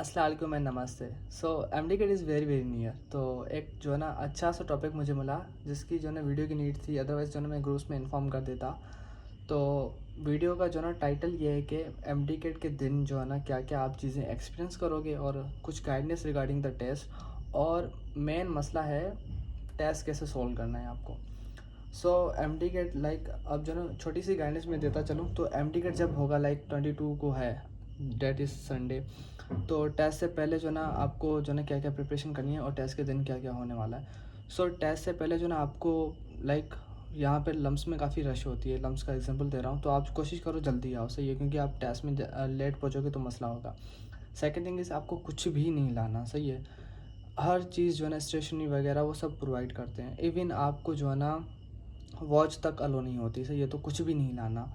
अस्सलाम वालेकुम एंड नमस्ते। सो एमडीकेट इज़ वेरी वेरी नियर। तो एक जो है ना अच्छा सा टॉपिक मुझे मिला जिसकी जो है ना वीडियो की नीड थी, अदरवाइज़ जो है ना मैं ग्रुप्स में इन्फॉर्म कर देता। तो वीडियो का जो है ना टाइटल ये है कि एमडीकेट के दिन जो है ना क्या क्या आप चीज़ें एक्सपीरियंस करोगे और कुछ गाइडेंस रिगार्डिंग द टेस्ट, और मेन मसला है टेस्ट कैसे सोल्व करना है आपको। सो एम टी गेट लाइक अब जो ना छोटी सी गाइडेंस में देता चलूँ तो एम टी गेट जब होगा लाइक 22 को है, डेट इज़ संडे। तो टेस्ट से पहले जो ना आपको जो ना क्या क्या प्रिपरेशन करनी है और टेस्ट के दिन क्या क्या होने वाला है। सो टेस्ट से पहले जो ना आपको लाइक यहाँ पे लम्स में काफ़ी रश होती है। लम्स का एग्जांपल दे रहा हूँ, तो आप कोशिश करो जल्दी आओ, सही है, क्योंकि आप टेस्ट में लेट पहुँचोगे तो मसला होगा। सेकेंड थिंग इज़ आपको कुछ भी नहीं लाना, सही है। हर चीज़ जो है ना स्टेशनरी वगैरह वो सब प्रोवाइड करते हैं। इवन आपको जो है ना वॉच तक अलो नहीं होती, सही है, तो कुछ भी नहीं लाना।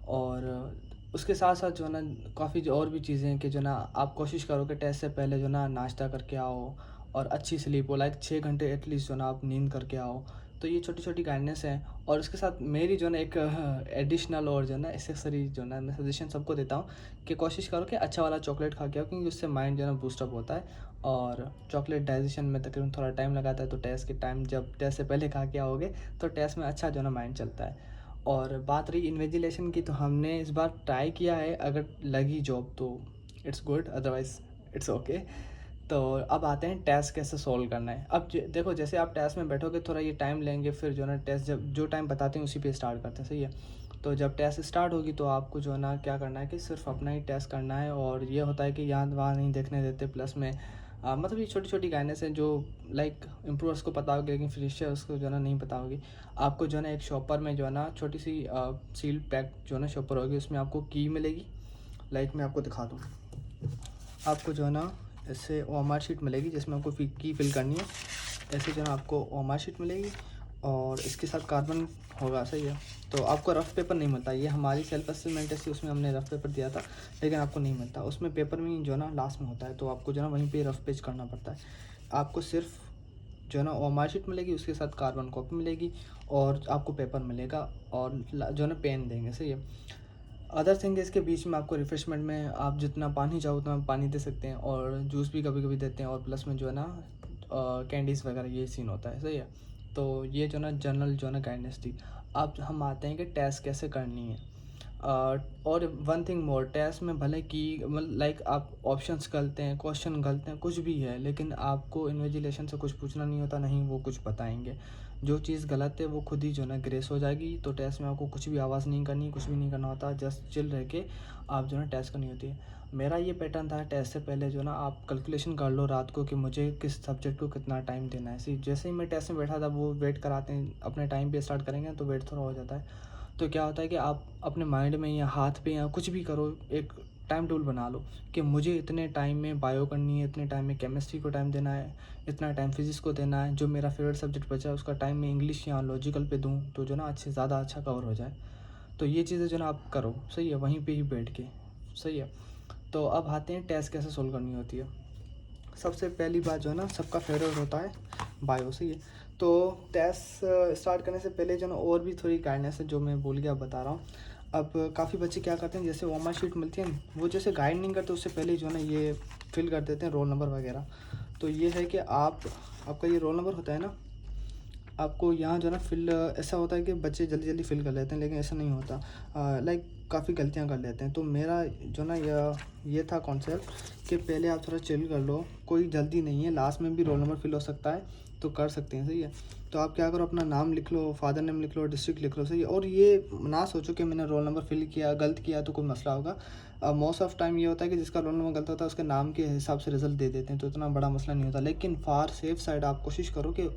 और उसके साथ साथ जो है ना काफ़ी जो और भी चीज़ें हैं कि जो ना आप कोशिश करो कि टेस्ट से पहले जो ना नाश्ता करके आओ और अच्छी स्लीप हो, लाइक 6 घंटे एटलीस्ट जो ना आप नींद करके आओ। तो ये छोटी छोटी गाइडनेस हैं। और उसके साथ मेरी जो ना एक एडिशनल और जो ना एक्सेसरी जो ना मैं सजेशन सबको देता हूँ कि कोशिश करो कि अच्छा वाला चॉकलेट खा के आओ, क्योंकि उससे माइंड जो है ना बूस्टअप होता है। और चॉकलेट डाइजेशन में तकरीबन थोड़ा टाइम लगाता है, तो टेस्ट के टाइम जब टेस्ट से पहले खा के आओगे तो टेस्ट में अच्छा जो है ना माइंड चलता है। और बात रही इन्विजिलेशन की, तो हमने इस बार ट्राई किया है, अगर लगी जॉब तो it's good, otherwise it's okay. तो अब आते हैं टेस्ट कैसे सॉल्व करना है। अब देखो, जैसे आप टेस्ट में बैठोगे थोड़ा ये टाइम लेंगे, फिर जो है ना टेस्ट जब जो टाइम बताते हैं उसी पे स्टार्ट करते हैं, सही है। तो जब टेस्ट स्टार्ट होगी तो आपको जो है ना क्या करना है कि सिर्फ अपना ही टेस्ट करना है। और ये होता है कि यहाँ वहाँ नहीं देखने देते, प्लस में मतलब ये छोटी छोटी गाइडेंस हैं जो लाइक इम्प्रूवर्स को पता होगी, लेकिन फ्रेशर्स को जो है ना नहीं पता होगी। आपको जो है ना एक शॉपर में जो है ना छोटी सी सील पैक जो है ना शॉपर होगी, उसमें आपको की मिलेगी। लाइक मैं आपको दिखा दूँ, आपको जो है ना ऐसे ओएमआर शीट मिलेगी जिसमें आपको की फिल करनी है। ऐसे जो है ना आपको ओएमआर शीट मिलेगी और इसके साथ कार्बन होगा, सही है। तो आपको रफ़ पेपर नहीं मिलता, ये हमारी सेल्फ असेसमेंट थी, उसमें हमने रफ़ पेपर दिया था, लेकिन आपको नहीं मिलता। उसमें पेपर में जो है ना लास्ट में होता है, तो आपको जो है ना वहीं पे रफ़ पेज करना पड़ता है। आपको सिर्फ जो है ना ओएमआर शीट मिलेगी, उसके साथ कार्बन कॉपी मिलेगी और आपको पेपर मिलेगा और जो है ना पेन देंगे, सही है। अदर थिंग इसके बीच में आपको रिफ़्रेशमेंट में आप जितना पानी चाहो उतना पानी दे सकते हैं, और जूस भी कभी कभी देते हैं, और प्लस में जो है ना कैंडीज़ वगैरह ये सीन होता है, सही है। तो ये जो ना जनरल जो है ना गाइडेंस थी। अब हम आते हैं कि टेस्ट कैसे करनी है। और वन थिंग मोर, टेस्ट में भले कि मतलब लाइक आप ऑप्शंस गलते हैं, क्वेश्चन गलते हैं, कुछ भी है, लेकिन आपको इन्विजिलेशन से कुछ पूछना नहीं होता, नहीं वो कुछ बताएंगे। जो चीज़ गलत है वो खुद ही जो है ना ग्रेस हो जाएगी। तो टेस्ट में आपको कुछ भी आवाज़ नहीं करनी, कुछ भी नहीं करना होता, जस्ट चिल रह के आप जो है ना टेस्ट करनी होती है। मेरा ये पैटर्न था, टेस्ट से पहले जो है ना आप कैलकुलेशन कर लो रात को कि मुझे किस सब्जेक्ट को कितना टाइम देना है। जैसे ही मैं टेस्ट में बैठा था, वो वेट कराते हैं अपने टाइम पे स्टार्ट करेंगे तो वेट थोड़ा हो जाता है। तो क्या होता है कि आप अपने माइंड में या हाथ पे या कुछ भी करो, एक टाइम टेबल बना लो कि मुझे इतने टाइम में बायो करनी है, इतने टाइम में केमिस्ट्री को टाइम देना है, इतना टाइम फिजिक्स को देना है, जो मेरा फेवरेट सब्जेक्ट बचा है उसका टाइम मैं इंग्लिश या लॉजिकल पे दूँ, तो जो ना अच्छे ज़्यादा अच्छा कवर हो जाए। तो ये चीज़ें जो ना आप करो, सही है, वहीं पे ही बैठ के, सही है। तो अब आते हैं टेस्ट कैसे सोल्व करनी होती है। सबसे पहली बात जो है ना सबका फेवरेट होता है बायो, सही है। तो टेस्ट स्टार्ट करने से पहले जो ना और भी थोड़ी गाइडेंस है जो मैं भूल गया बता रहा हूँ। अब काफ़ी बच्चे क्या करते हैं, जैसे ओमा शीट मिलती है वो जैसे गाइड नहीं करते, उससे पहले जो है ना ये फिल कर देते हैं रोल नंबर वगैरह। तो ये है कि आपका ये रोल नंबर होता है ना, आपको यहाँ जो है ना फिल ऐसा होता है कि बच्चे जल्दी जल्दी फिल कर लेते हैं, लेकिन ऐसा नहीं होता। लाइक काफ़ी गलतियाँ कर लेते हैं। तो मेरा जो ना ये था कॉन्सेप्ट कि पहले आप थोड़ा चिल कर लो, कोई जल्दी नहीं है, लास्ट में भी रोल नंबर फिल हो सकता है, तो कर सकते हैं, सही है। तो आप क्या करो, अपना नाम लिख लो, फादर नेम लिख लो, डिस्ट्रिक्ट लिख लो, सही है। और ये ना सोचो कि मैंने रोल नंबर फिल किया, गलत किया तो कोई मसला होगा। मोस्ट ऑफ टाइम ये होता है कि जिसका रोल नंबर गलत होता है उसके नाम के हिसाब से रिजल्ट दे देते हैं, तो इतना बड़ा मसला नहीं होता। लेकिन फार सेफ साइड आप कोशिश करो कि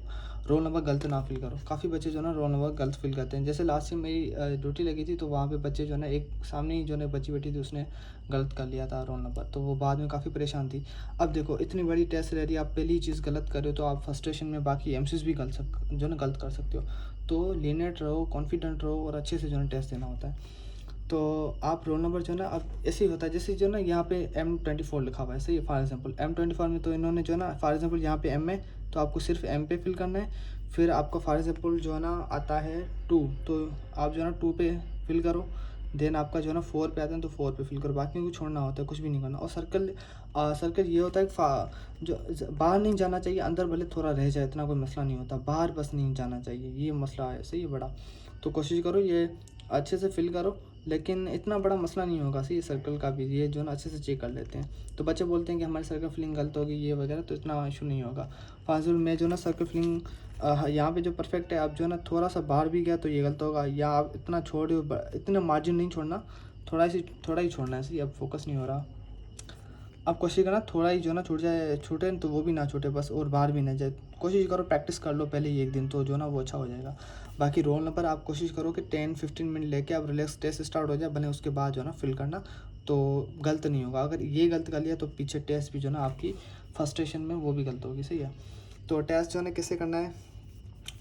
रोल नंबर गलत ना फिल करो। काफ़ी बच्चे जो है ना रोल नंबर गलत फिल करते हैं। जैसे लास्ट टाइम मेरी ड्यूटी लगी थी, तो वहाँ पे बच्चे जो है ना एक सामने ही जो है बच्ची बैठी थी, उसने गलत कर लिया था रोल नंबर, तो वो बाद में काफ़ी परेशान थी। अब देखो, इतनी बड़ी टेस्ट रह रही है, आप पहली ही चीज़ गलत कर रहे हो, तो आप फ्रस्ट्रेशन में बाकी एमसीज भी जो है ना गलत कर सकते हो। तो लीनियट रहो, कॉन्फिडेंट रहो और अच्छे से जो है टेस्ट देना होता है। तो आप रोल नंबर जो है ना, अब ऐसे ही होता है जैसे जो है ना यहाँ पे M24 लिखा हुआ है, सही है। फॉर एग्जांपल M24 में तो इन्होंने जो है ना, फॉर एग्जांपल यहाँ पे M है, तो आपको सिर्फ M पे फिल करना है। फिर आपका फॉर एग्जांपल जो है ना आता है 2, तो आप जो है ना 2 पे फिल करो। देन आपका जो है ना 4 पे आते हैं तो 4 पे फिल करो, बाकी को छोड़ना होता है, कुछ भी नहीं करना। और सर्कल ये होता है कि बाहर नहीं जाना चाहिए, अंदर भले थोड़ा रह जाए, इतना कोई मसला नहीं होता, बाहर बस नहीं जाना चाहिए, ये मसला है, सही है बड़ा। तो कोशिश करो ये अच्छे से फिल करो, लेकिन इतना बड़ा मसला नहीं होगा, सही है। सर्कल का भी ये जो है ना अच्छे से चेक कर लेते हैं। तो बच्चे बोलते हैं कि हमारी सर्कल फिलिंग गलत होगी ये वगैरह, तो इतना इशू नहीं होगा। फाजुल में जो ना सर्कल फिलिंग यहाँ पे जो परफेक्ट है, आप जो है ना थोड़ा सा बाहर भी गया तो ये गलत होगा, या आप इतना छोड़े, इतना मार्जिन नहीं छोड़ना, थोड़ा ही छोड़ना है, सही। अब फोकस नहीं हो रहा, अब कोशिश करना थोड़ा ही जो ना छूट जाए, छूटे तो वो भी ना छूटे बस, और बाहर भी ना जाए। कोशिश करो, प्रैक्टिस कर लो पहले ही एक दिन, तो जो ना वो अच्छा हो जाएगा। बाकी रोल नंबर आप कोशिश करो कि 10-15 मिनट लेके आप रिलैक्स टेस्ट स्टार्ट हो जाए, भले उसके बाद जो है ना फिल करना, तो गलत नहीं होगा। अगर ये गलत कर लिया तो पीछे टेस्ट भी जो ना आपकी फर्स्टेशन में वो भी गलत होगी, सही है। तो टेस्ट जो है ना कैसे करना है,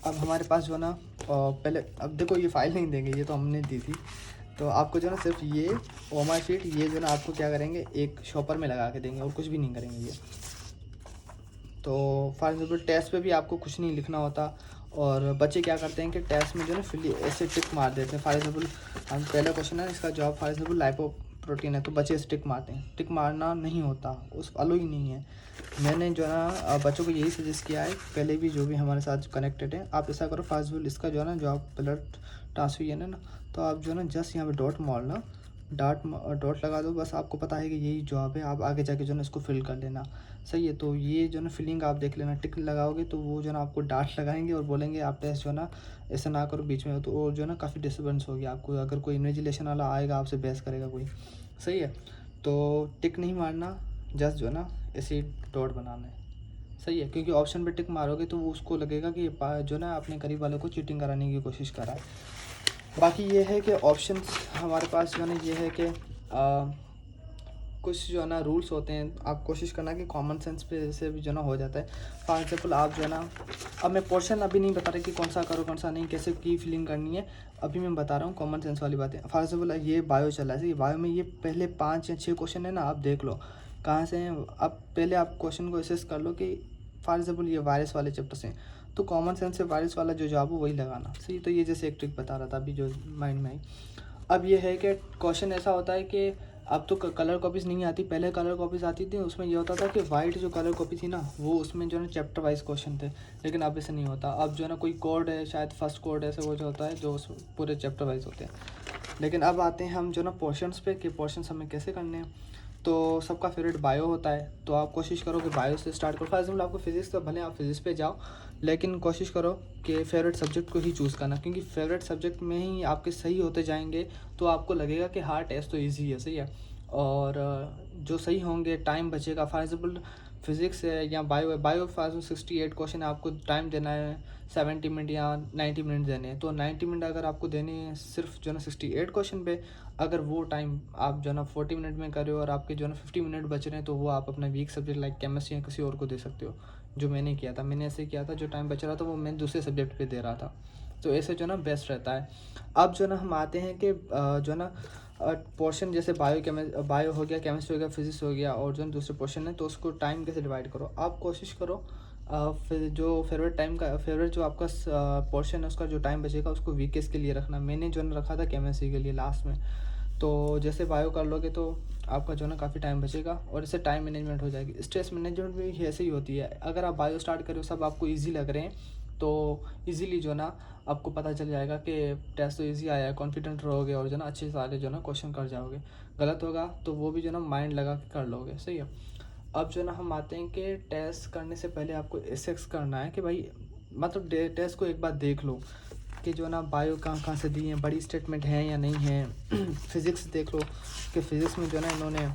अब हमारे पास जो है ना पहले, अब देखो ये फ़ाइल नहीं देंगे, ये तो हमने दी थी। तो आपको जो है ना सिर्फ ये ओमा शीट, ये जो है ना आपको क्या करेंगे, एक शॉपर में लगा के देंगे, और कुछ भी नहीं करेंगे ये। तो फॉर एग्जाम्पल टेस्ट पे भी आपको कुछ नहीं लिखना होता, और बच्चे क्या करते हैं कि टेस्ट में जो है ना फिर ऐसे टिक मार देते हैं। फॉर एग्जाम्पल हम पहला क्वेश्चन है, इसका जवाब फॉर एग्जाम्पल लाइपो प्रोटीन है, तो बच्चे ऐसे टिक मारते हैं। टिक मारना नहीं होता, उस अलो ही नहीं है। मैंने जो है ना बच्चों को यही सजेस्ट किया है, पहले भी जो भी हमारे साथ कनेक्टेड है, आप ऐसा करो, फॉर एग्जाम्पल इसका जो है ना जवाब ब्लड ट्रांसफ्यूजन है ना, तो आप जो है ना जस्ट यहाँ पे डॉट मारना, डॉट लगा दो, बस आपको पता है कि यही जवाब है, आप आगे जाके जो है ना इसको फिल कर लेना, सही है। तो ये जो है ना फिलिंग आप देख लेना, टिक लगाओगे तो वो जो है ना आपको डांट लगाएंगे और बोलेंगे आप टेस्ट जो है ना ऐसा ना करो बीच में, तो और जो है ना काफ़ी डिस्टर्बेंस होगी आपको, अगर कोई इन्विजिलेशन वाला आएगा आपसे बहस करेगा कोई, सही है। तो टिक नहीं मारना, जस्ट जो है ना ऐसे डॉट बनाना है, सही है, क्योंकि ऑप्शन पे टिक मारोगे तो वो उसको लगेगा कि जो ना अपने करीब वालों को चीटिंग कराने की कोशिश कर रहा है। बाकी ये है कि ऑप्शंस हमारे पास जो है ना ये है कि कुछ जो है ना रूल्स होते हैं, आप कोशिश करना कि कॉमन सेंस पे से भी जो ना हो जाता है। फॉर एग्जाम्पल आप जो है ना, अब मैं पोर्शन अभी नहीं बता रहा कि कौन सा करो कौन सा नहीं, कैसे की फिलिंग करनी है, अभी मैं बता रहा हूँ कॉमन सेंस वाली बातें। फॉर एग्जाम्पल ये बायो चला है, ये बायो में ये पहले 5 या 6 क्वेश्चन है ना, आप देख लो कहाँ से हैं। अब पहले आप क्वेश्चन को एसेस कर लो कि फॉर एग्जाम्पल ये वायरस वाले चैप्टर से, तो कॉमन सेंस से वायरस वाला जो जवाब हो वही लगाना, सही। तो ये जैसे एक ट्रिक बता रहा था अभी जो माइंड में आई। अब ये है कि क्वेश्चन ऐसा होता है कि अब तो कलर कॉपीज़ नहीं आती, पहले कलर कॉपीज़ आती थी, उसमें ये होता था कि वाइट जो कलर कॉपी थी ना, वो उसमें जो है ना चैप्टर वाइज क्वेश्चन थे, लेकिन अब ऐसे नहीं होता। अब जो है ना कोई कोड है, शायद फर्स्ट कोड ऐसे वो जो होता है, जो पूरे चैप्टर वाइज होते हैं। लेकिन अब आते हैं हम जो ना पोर्शंस पे, कि पोर्शंस हमें कैसे करने हैं। तो सबका फेवरेट बायो होता है, तो आप कोशिश करो कि बायो से स्टार्ट करो। फॉर एग्जाम्पल आपको फिजिक्स, तो भले आप फिजिक्स पे जाओ, लेकिन कोशिश करो कि फेवरेट सब्जेक्ट को ही चूज़ करना, क्योंकि फेवरेट सब्जेक्ट में ही आपके सही होते जाएंगे, तो आपको लगेगा कि हाँ टेस्ट तो ईजी है, सही है। और जो सही होंगे टाइम बचेगा। फॉर एग्जाम्पल फिजिक्स है या बायो है, बायो फॉर 68 क्वेश्चन है, आपको टाइम देना है 70 मिनट या 90 मिनट देने हैं, तो 90 मिनट अगर आपको देने हैं सिर्फ जो ना 68 क्वेश्चन पे, अगर वो टाइम आप जो ना 40 मिनट में कर रहे हो और आपके जो ना 50 मिनट बच रहे हैं, तो वो आप अपना वीक सब्जेक्ट लाइक केमिस्ट्री या किसी और को दे सकते हो, जो मैंने किया था। मैंने ऐसे किया था, जो टाइम बच रहा था वो मैं दूसरे सब्जेक्ट पे दे रहा था, तो ऐसे जो ना बेस्ट रहता है। अब जो ना हम आते हैं कि जो ना पोर्शन जैसे बायो हो गया, केमिस्ट्री हो गया, फिजिक्स हो गया, और जो दूसरे पोर्शन है, तो उसको टाइम कैसे डिवाइड करो। आप कोशिश करो फिर जो फेवरेट जो आपका पोर्शन है, उसका जो टाइम बचेगा उसको वीकेस के लिए रखना। मैंने जो ना रखा था केमिस्ट्री के लिए लास्ट में। तो जैसे बायो कर लोगे तो आपका जो ना काफ़ी टाइम बचेगा, और इससे टाइम मैनेजमेंट हो जाएगी। स्ट्रेस मैनेजमेंट भी ऐसे ही होती है, अगर आप बायो स्टार्ट करो, सब आपको ईजी लग रहे हैं, तो इजीली जो ना आपको पता चल जाएगा कि टेस्ट तो इजी आया है, कॉन्फिडेंट रहोगे, और जो ना अच्छे सारे जो ना क्वेश्चन कर जाओगे। गलत होगा तो वो भी जो ना माइंड लगा के कर लोगे, सही है। अब जो ना हम आते हैं कि टेस्ट करने से पहले आपको एसेस करना है कि भाई, मतलब टेस्ट को एक बार देख लो कि जो ना बायो कहाँ से दी हैं, बड़ी स्टेटमेंट हैं या नहीं है। फिज़िक्स देख लो कि फ़िज़िक्स में जो ना इन्होंने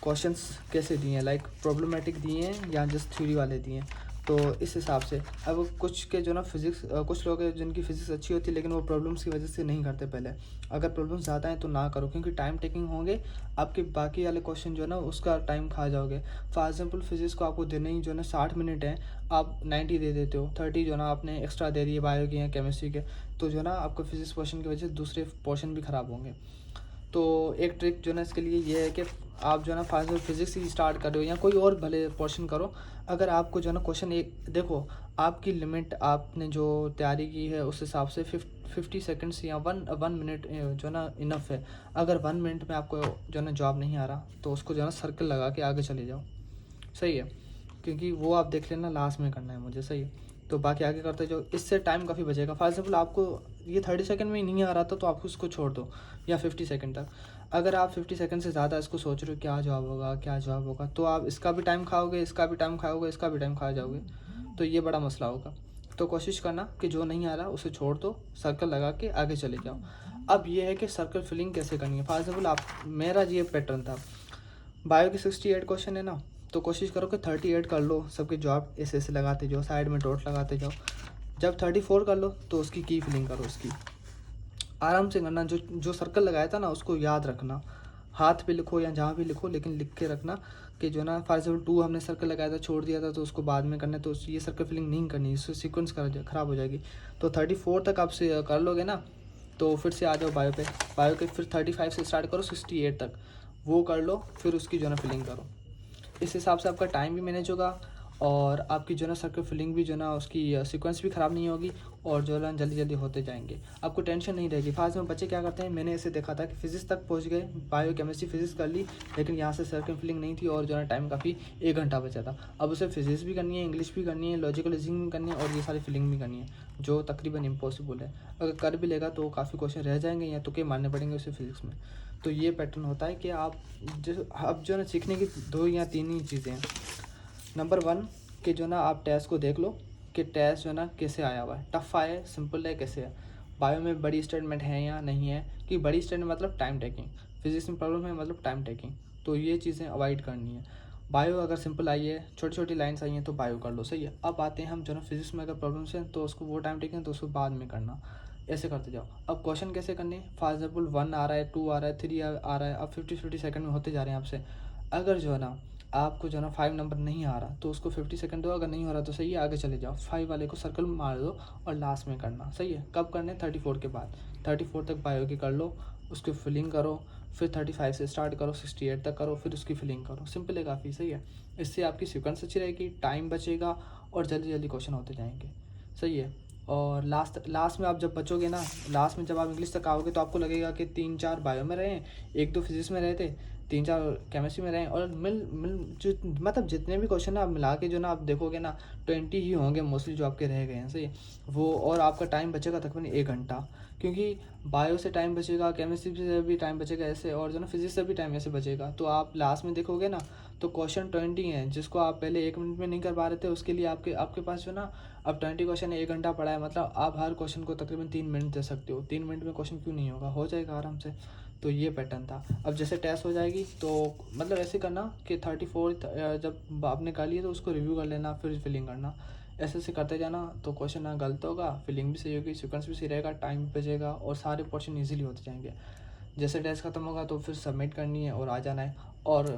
क्वेश्चंस कैसे दिए हैं, लाइक प्रॉब्लमेटिक दिए हैं या जस्ट थ्योरी वाले दिए हैं, तो इस हिसाब से। अब कुछ के जो ना फिज़िक्स, कुछ लोग हैं जिनकी फ़िज़िक्स अच्छी होती है, लेकिन वो प्रॉब्लम्स की वजह से नहीं करते पहले। अगर प्रॉब्लम्स ज़्यादा हैं तो ना करो, क्योंकि टाइम टेकिंग होंगे, आपके बाकी वाले क्वेश्चन जो है ना उसका टाइम खा जाओगे। फॉर एग्जाम्पल फिज़िक्स को आपको देने ही जो है ना 60 मिनट है, आप 90 दे देते हो, 30 जो ना आपने एक्स्ट्रा दे दिए बायो के या केमिस्ट्री के, तो जो ना आपको फिज़िक्स पोर्शन की वजह से दूसरे पोर्शन भी ख़राब होंगे। तो एक ट्रिक जो ना इसके लिए ये है कि आप जो है ना फास्ट फिज़िक्स ही स्टार्ट कर रहे हो या कोई और भले पोर्शन करो। अगर आपको जो है ना क्वेश्चन एक देखो, आपकी लिमिट आपने जो तैयारी की है उस हिसाब से 50 सेकंड्स या वन मिनट जो ना इनफ है। अगर 1 मिनट में आपको जो ना जवाब नहीं आ रहा तो उसको जो है ना सर्कल लगा के आगे चले जाओ, सही है, क्योंकि वो आप देख लेना लास्ट में करना है मुझे, सही है। तो बाकी आगे करते जाओ, इससे टाइम काफ़ी बचेगा। फॉर एग्जाम्पल आपको ये 30 सेकंड में ही नहीं आ रहा था तो आप उसको छोड़ दो, या 50 सेकंड तक। अगर आप 50 सेकंड से ज़्यादा इसको सोच रहे हो क्या जवाब होगा क्या जवाब होगा, तो आप इसका भी टाइम खाओगे, इसका भी टाइम खाओगे, इसका भी टाइम खा जाओगे, तो ये बड़ा मसला होगा। तो कोशिश करना कि जो नहीं आ रहा उसे छोड़ दो, सर्कल लगा के आगे चले जाओ। अब ये है कि सर्कल फिलिंग कैसे करनी है। फॉर एग्जाम्पल आप, मेरा ये पैटर्न था, बायो के 68 क्वेश्चन है ना, तो कोशिश करो कि 38 कर लो, सबके जवाब ऐसे ऐसे लगाते जाओ, साइड में डॉट लगाते जाओ। जब 34 कर लो तो उसकी की फिलिंग करो, उसकी आराम से करना। जो जो सर्कल लगाया था ना उसको याद रखना, हाथ पे लिखो या जहाँ भी लिखो, लेकिन लिख के रखना कि जो ना फॉर एग्जाम्पल 2 हमने सर्कल लगाया था, छोड़ दिया था, तो उसको बाद में करना है, तो ये सर्कल फिलिंग नहीं करनी, इससे सीक्वेंस ख़राब हो जाएगी। तो 34 तक आप से कर लोगे ना, तो फिर से आ जाओ बायो पे, बायो के फिर 35 से स्टार्ट करो 68 तक, वो कर लो, फिर उसकी जो ना फिलिंग करो। इस हिसाब से आपका टाइम भी मैनेज होगा और आपकी जो ना सर्कल फिलिंग भी जो ना उसकी सीक्वेंस भी ख़राब नहीं होगी, और जो है जल्दी जल्दी होते जाएंगे, आपको टेंशन नहीं रहेगी। फास्ट में बच्चे क्या करते हैं, मैंने ऐसे देखा था कि फिजिक्स तक पहुंच गए, बायो केमिस्ट्री फिजिक्स कर ली, लेकिन यहाँ से सर्कल फिलिंग नहीं थी और जो है टाइम काफ़ी 1 घंटा बचा था। अब उसे फिजिक्स भी करनी है, इंग्लिश भी करनी है, लॉजिकल रीजनिंग भी करनी है, और ये सारी फिलिंग भी करनी है, जो तकरीबन इम्पॉसिबल है। अगर कर भी लेगा तो काफ़ी क्वेश्चन रह जाएंगे या तुक्के मारने पड़ेंगे उसे फिजिक्स में। तो ये पैटर्न होता है कि आप जो है ना सीखने की 2 या 3 ही चीज़ें हैं। नंबर 1 कि जो ना आप टेस्ट को देख लो कि टेस्ट जो है ना कैसे आया हुआ है, टफ आया है, सिंपल है, कैसे है। बायो में बड़ी स्टेटमेंट है या नहीं है, कि बड़ी स्टेटमेंट मतलब टाइम टेकिंग, फिजिक्स में प्रॉब्लम है मतलब टाइम टेकिंग, तो ये चीज़ें अवॉइड करनी है। बायो अगर सिंपल आई है, छोटी छोटी लाइन्स आई हैं तो बायो कर लो, सही है। अब आते हैं हम जो ना फिजिक्स में अगर प्रॉब्लम्स हैं तो उसको वो टाइम टेकिंग तो उसको बाद में करना, ऐसे करते जाओ। अब क्वेश्चन कैसे करने, फॉर एग्जाम्पल 1 आ रहा है, 2 आ रहा है, 3 आ रहा है, अब 50 सेकंड में होते जा रहे हैं आपसे। अगर जो है ना आपको जो है ना 5 नंबर नहीं आ रहा तो उसको 50 सेकंड दो, अगर नहीं हो रहा तो सही है, आगे चले जाओ, 5 वाले को सर्कल मार दो और लास्ट में करना, सही है। कब करने, 34 के बाद, 34 तक बायो की कर लो, उसकी फिलिंग करो, फिर 35 से स्टार्ट करो, 68 तक करो, फिर उसकी फिलिंग करो, सिंपल है काफ़ी, सही है। इससे आपकी सीक्वेंस अच्छी रहेगी, टाइम बचेगा और जल्दी जल्दी क्वेश्चन होते जाएंगे, सही है। और लास्ट में आप जब बचोगे ना, लास्ट में जब आप इंग्लिश तक आओगे तो आपको लगेगा कि 3-4 बायो में रहे, 1-2 फिजिक्स में रहे थे, 3-4 केमिस्ट्री में रहे, और मिल मिल जो मतलब जितने भी क्वेश्चन है आप मिला के जो ना आप देखोगे ना 20 ही होंगे मोस्टली जो आपके रह गए हैं, सही वो। और आपका टाइम बचेगा तकरीबन 1 घंटा, क्योंकि बायो से टाइम बचेगा, केमिस्ट्री से भी टाइम बचेगा ऐसे, और जो ना फिजिक्स से भी टाइम ऐसे बचेगा। तो आप लास्ट में देखोगे ना तो क्वेश्चन 20 हैं, जिसको आप पहले 1 मिनट में नहीं कर पा रहे थे, उसके लिए आपके आपके पास जो ना अब 20 क्वेश्चन 1 घंटा पड़ा है, मतलब आप हर क्वेश्चन को तकरीबन 3 मिनट दे सकते हो। 3 मिनट में क्वेश्चन क्यों नहीं होगा, हो जाएगा आराम से। तो ये पैटर्न था। अब जैसे टेस्ट हो जाएगी तो मतलब ऐसे करना कि 34 जब आपने कर लिया तो उसको रिव्यू कर लेना, फिर फिलिंग करना, ऐसे ऐसे करते जाना, तो क्वेश्चन ना गलत होगा, फिलिंग भी सही होगी, सीक्वेंस भी सही रहेगा, टाइम भी बचेगा और सारे क्वेश्चन ईजिली होते जाएंगे। जैसे टेस्ट खत्म होगा तो फिर सबमिट करनी है और आ जाना है। और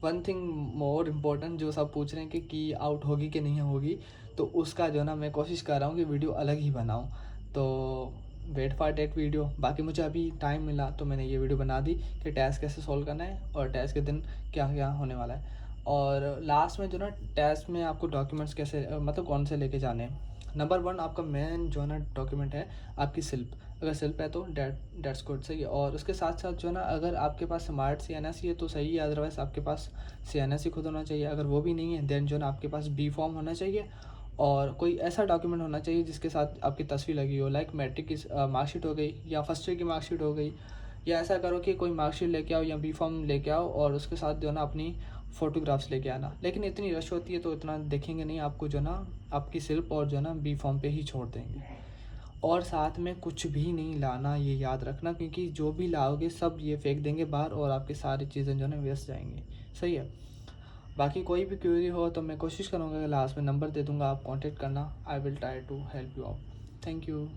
वन थिंग मोर इम्पोर्टेंट, जो सब पूछ रहे हैं कि की आउट होगी कि नहीं होगी, तो उसका जो ना मैं कोशिश कर रहा हूँ कि वीडियो अलग ही बनाऊँ, तो वेट फॉर डेट वीडियो। बाकी मुझे अभी टाइम मिला तो मैंने ये वीडियो बना दी कि टेस्ट कैसे सॉल्व करना है और टेस्ट के दिन क्या क्या होने वाला है। और लास्ट में जो ना टेस्ट में आपको डॉक्यूमेंट्स कैसे मतलब कौन से लेके जाने हैं। नंबर 1 आपका मेन जो है ना डॉक्यूमेंट है आपकी सिल्प, अगर सिल्प है तो डेट्स गुड, सही है। और उसके साथ साथ जो ना अगर आपके पास स्मार्ट CNS है तो सही है, अदरवाइज़ आपके पास CNS ही खुद होना चाहिए। अगर वो भी नहीं है देन जो ना आपके पास बी फॉर्म होना चाहिए, और कोई ऐसा डॉक्यूमेंट होना चाहिए जिसके साथ आपकी तस्वीर लगी हो, लाइक मैट्रिक की मार्कशीट हो गई या फर्स्ट ईयर की मार्कशीट हो गई, या ऐसा करो कि कोई मार्कशीट लेके आओ या बी फॉर्म लेके आओ और उसके साथ जो ना अपनी फ़ोटोग्राफ्स लेके आना। लेकिन इतनी रश होती है तो इतना देखेंगे नहीं, आपको जो ना आपकी सिल्प और जो ना बी फॉर्म पे ही छोड़ देंगे। और साथ में कुछ भी नहीं लाना, ये याद रखना, क्योंकि जो भी लाओगे सब ये फेंक देंगे बाहर और आपकी सारी चीज़ें जो है ना वेस्ट जाएंगी, सही है। बाकी कोई भी क्वेरी हो तो मैं कोशिश करूँगा कि लास्ट में नंबर दे दूँगा, आप कांटेक्ट करना, I will try to help you out. Thank you.